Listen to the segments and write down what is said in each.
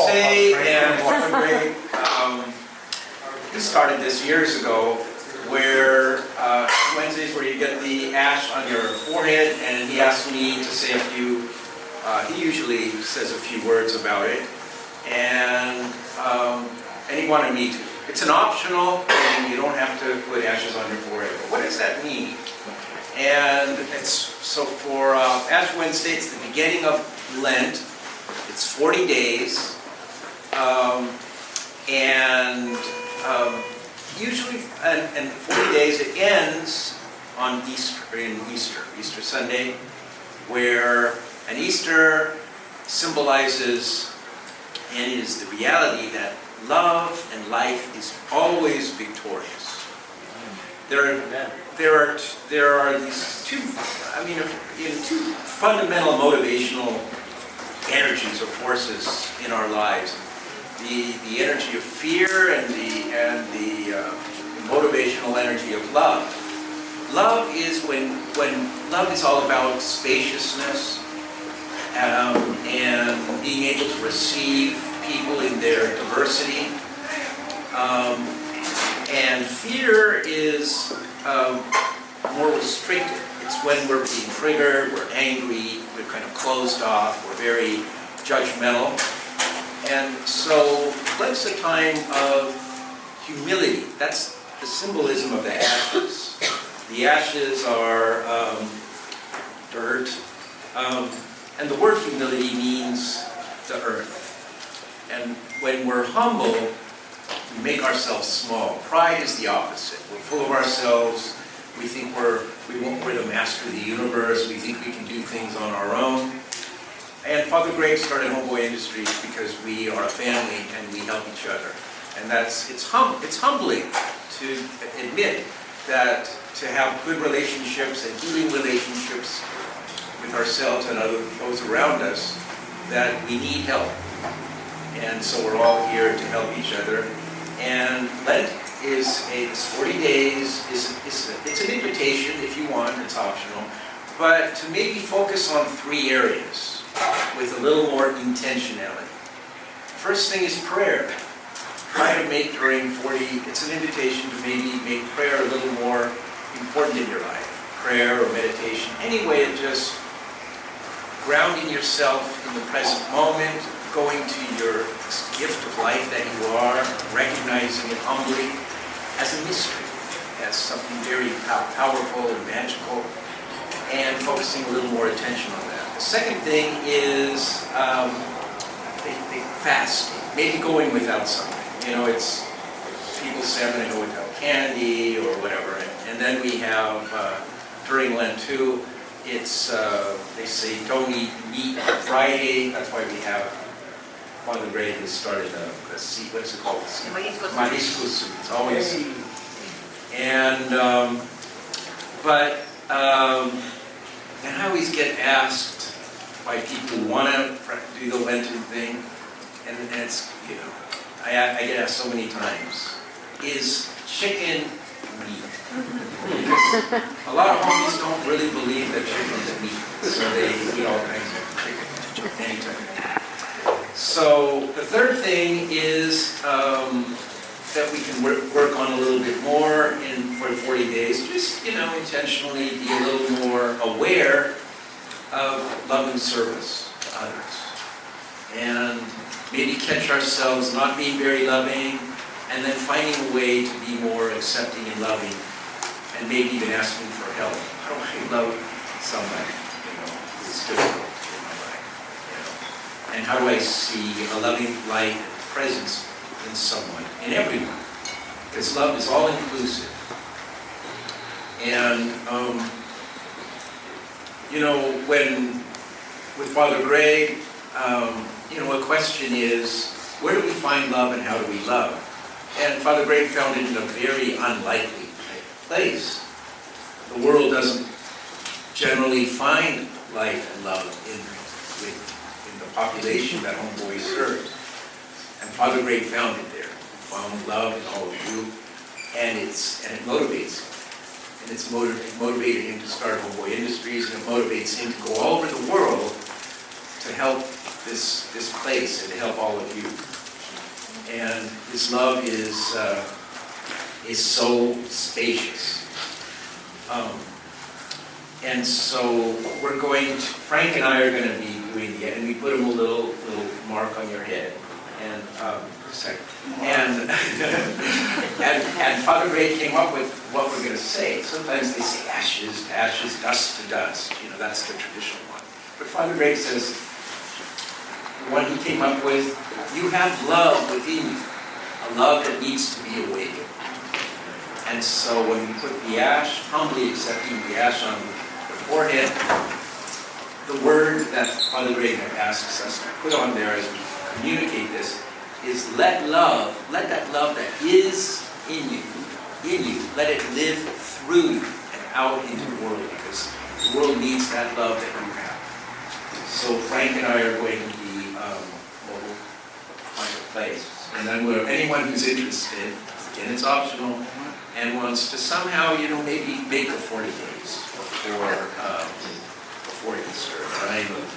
Wednesday and Homeboy, we started this years ago, where Wednesdays where you get the ash on your forehead, and he asked me to say a few, he usually says a few words about it, and he wanted me to. It's an optional thing, you don't have to put ashes on your forehead. But what does that mean? And it's, so for Ash Wednesday, it's the beginning of Lent. It's 40 days. Usually, and 40 days, it ends on Easter Sunday, where an Easter symbolizes and is the reality that love and life is always victorious. There are these two, two fundamental motivational energies or forces in our lives. The energy of fear and the motivational energy of love. Love is when love is all about spaciousness and being able to receive people in their diversity. And fear is more restricted. It's when we're being triggered, we're angry, we're kind of closed off, we're very judgmental. And so Lent's a time of humility. That's the symbolism of the ashes. The ashes are dirt. And the word humility means the earth. And when we're humble, we make ourselves small. Pride is the opposite. We're full of ourselves. We think we're the master of the universe. We think we can do things on our own. And Father Greg started Homeboy Industries because we are a family and we help each other. And it's humbling to admit that to have good relationships and healing relationships with ourselves and those around us, that we need help. And so we're all here to help each other. And Lent it's 40 days. It's an invitation if you want, it's optional. But to maybe focus on 3 areas with a little more intentionality. First thing is prayer. Try to make during 40, it's an invitation to maybe make prayer a little more important in your life. Prayer or meditation, any way of just grounding yourself in the present moment, going to your gift of life that you are, recognizing it humbly as a mystery, as something very powerful and magical, and focusing a little more attention on that. The second thing is fasting, maybe going without something. It's, people say I'm going to go without candy or whatever. And then we have, during Lent too, it's, they say don't eat meat on Friday. That's why we have, Father Greg has started what's it called? Marisco soup. It's always, and I always get asked by people who want to do the Lenten thing, and it's, I get asked so many times, is chicken meat? A lot of homies don't really believe that chicken is meat, so they eat all kinds of chicken anytime. So the third thing is that we can work on a little bit more for 40 days. Just, intentionally be a little more aware of love and service to others. And maybe catch ourselves not being very loving, and then finding a way to be more accepting and loving, and maybe even asking for help. How do I love somebody, who's difficult in my life, And how do I see a loving light and presence in someone, in everyone? Because love is all inclusive. And with Father Greg, a question is, where do we find love and how do we love? And Father Greg found it in a very unlikely place. The world doesn't generally find life and love in the population that Homeboy serves. And Father Greg found it there. He found love in all of you, and it motivates him. And it motivated him to start Homeboy Industries, and it motivates him to go all over the world to help this place and to help all of you. And His love is so spacious. And so Frank and I are going to be doing and we put him a little mark on your head. And and Father Ray came up with what we're going to say. Sometimes they say ashes to ashes, dust to dust. You know, that's the traditional one. But Father Ray says, the one he came up with, you have love within you, a love that needs to be awakened. And so when we put the ash, humbly accepting the ash on the forehead, the word that Father Ray asks us to put on there as we communicate this is let that love that is in you, let it live through you and out into the world, because the world needs that love that you have. So Frank and I are going to be, we'll find a place. And then anyone who's interested, again it's optional, and wants to somehow, maybe make the 40 days before Easter, time of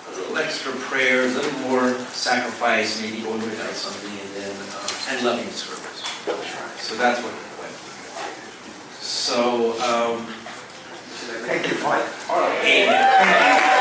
a little extra prayer, a little more sacrifice, maybe going without something, and then and loving service. So that's what we're going to do. So, Thank you, Mike. Amen.